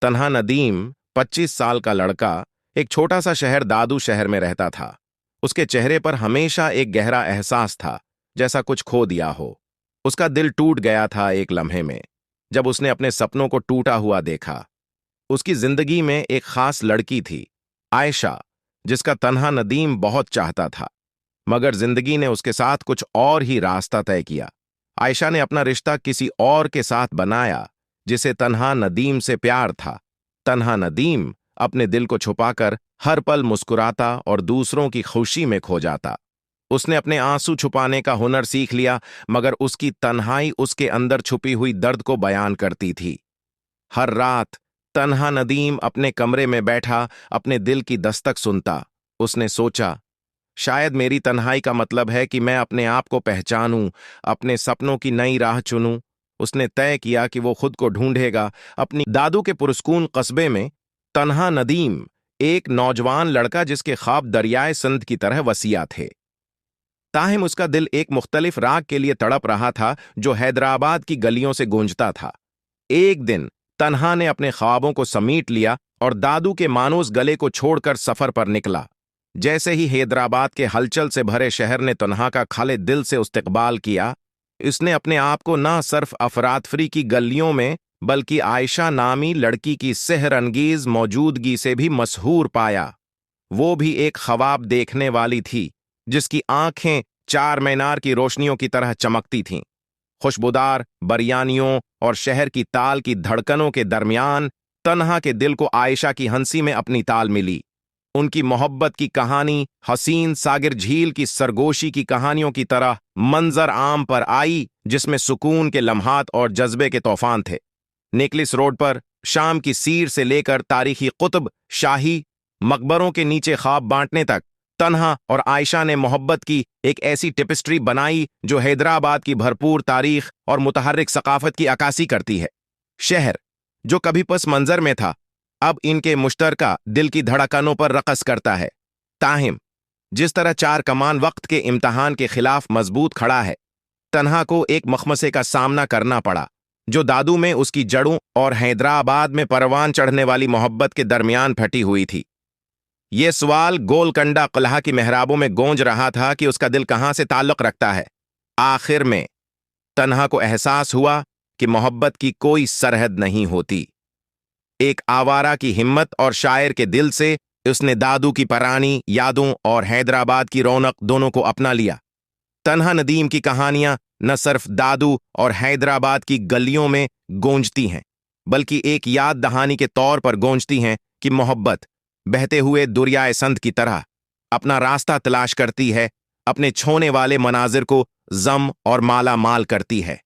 तन्हा नदीम 25 साल का लड़का एक छोटा सा शहर दादू शहर में रहता था। उसके चेहरे पर हमेशा एक गहरा एहसास था, जैसा कुछ खो दिया हो। उसका दिल टूट गया था एक लम्हे में, जब उसने अपने सपनों को टूटा हुआ देखा। उसकी जिंदगी में एक खास लड़की थी, आयशा, जिसका तन्हा नदीम बहुत चाहता था। मगर जिंदगी ने उसके साथ कुछ और ही रास्ता तय किया। आयशा ने अपना रिश्ता किसी और के साथ बनाया, जिसे तन्हा नदीम से प्यार था। तन्हा नदीम अपने दिल को छुपाकर हर पल मुस्कुराता और दूसरों की खुशी में खो जाता। उसने अपने आंसू छुपाने का हुनर सीख लिया, मगर उसकी तन्हाई उसके अंदर छुपी हुई दर्द को बयान करती थी। हर रात तन्हा नदीम अपने कमरे में बैठा अपने दिल की दस्तक सुनता। उसने सोचा, शायद मेरी तन्हाई का मतलब है कि मैं अपने आप को पहचानूं, अपने सपनों की नई राह चुनूं। उसने तय किया कि वो खुद को ढूंढेगा। अपनी दादू के पुरस्कून कस्बे में तन्हा नदीम एक नौजवान लड़का, जिसके ख्वाब दरियाए सिंध की तरह वसीया थे। ताहिम उसका दिल एक मुख्तलिफ राग के लिए तड़प रहा था, जो हैदराबाद की गलियों से गूंजता था। एक दिन तन्हा ने अपने ख्वाबों को समीट लिया और दादू के मानूस गले को छोड़कर सफर पर निकला। जैसे ही हैदराबाद के हलचल से भरे शहर ने तन्हा का खाले दिल से इस्तकबाल किया, उसने अपने आप को न सिर्फ अफरातफरी की गलियों में, बल्कि आयशा नामी लड़की की सेहर अंगीज मौजूदगी से भी मशहूर पाया। वो भी एक ख्वाब देखने वाली थी, जिसकी आंखें चार मीनार की रोशनियों की तरह चमकती थीं। खुशबूदार बरियानियों और शहर की ताल की धड़कनों के दरमियान तन्हा के दिल को आयशा की हंसी में अपनी ताल मिली। उनकी मोहब्बत की कहानी हसीन सागिर झील की सरगोशी की कहानियों की तरह मंजर आम पर आई, जिसमें सुकून के लम्हात और जज्बे के तूफान थे। नेकलिस रोड पर शाम की सीर से लेकर तारीखी कुतुब शाही मकबरों के नीचे ख्वाब बांटने तक, तन्हा और आयशा ने मोहब्बत की एक ऐसी टिपिस्ट्री बनाई जो हैदराबाद की भरपूर तारीख और मुतहर्रिक सकाफत की अक्कासी करती है। शहर जो कभी पस मंजर में था, अब इनके मुश्तरका दिल की धड़कनों पर रक़स करता है। ताहिम जिस तरह चार कमान वक्त के इम्तहान के खिलाफ मजबूत खड़ा है, तन्हा को एक मखमसे का सामना करना पड़ा, जो दादू में उसकी जड़ों और हैदराबाद में परवान चढ़ने वाली मोहब्बत के दरमियान फटी हुई थी। ये सवाल गोलकंडा किला की मेहराबों में गूंज रहा था कि उसका दिल कहां से ताल्लुक रखता है। आखिर में तन्हा को एहसास हुआ कि मोहब्बत की कोई सरहद नहीं होती। एक आवारा की हिम्मत और शायर के दिल से उसने दादू की पुरानी यादों और हैदराबाद की रौनक दोनों को अपना लिया। तन्हा नदीम की कहानियां न सिर्फ दादू और हैदराबाद की गलियों में गूंजती हैं, बल्कि एक याद दहानी के तौर पर गूंजती हैं कि मोहब्बत बहते हुए दरियाए सिंध की तरह अपना रास्ता तलाश करती है, अपने छोने वाले मनाजिर को जम और माला माल करती है।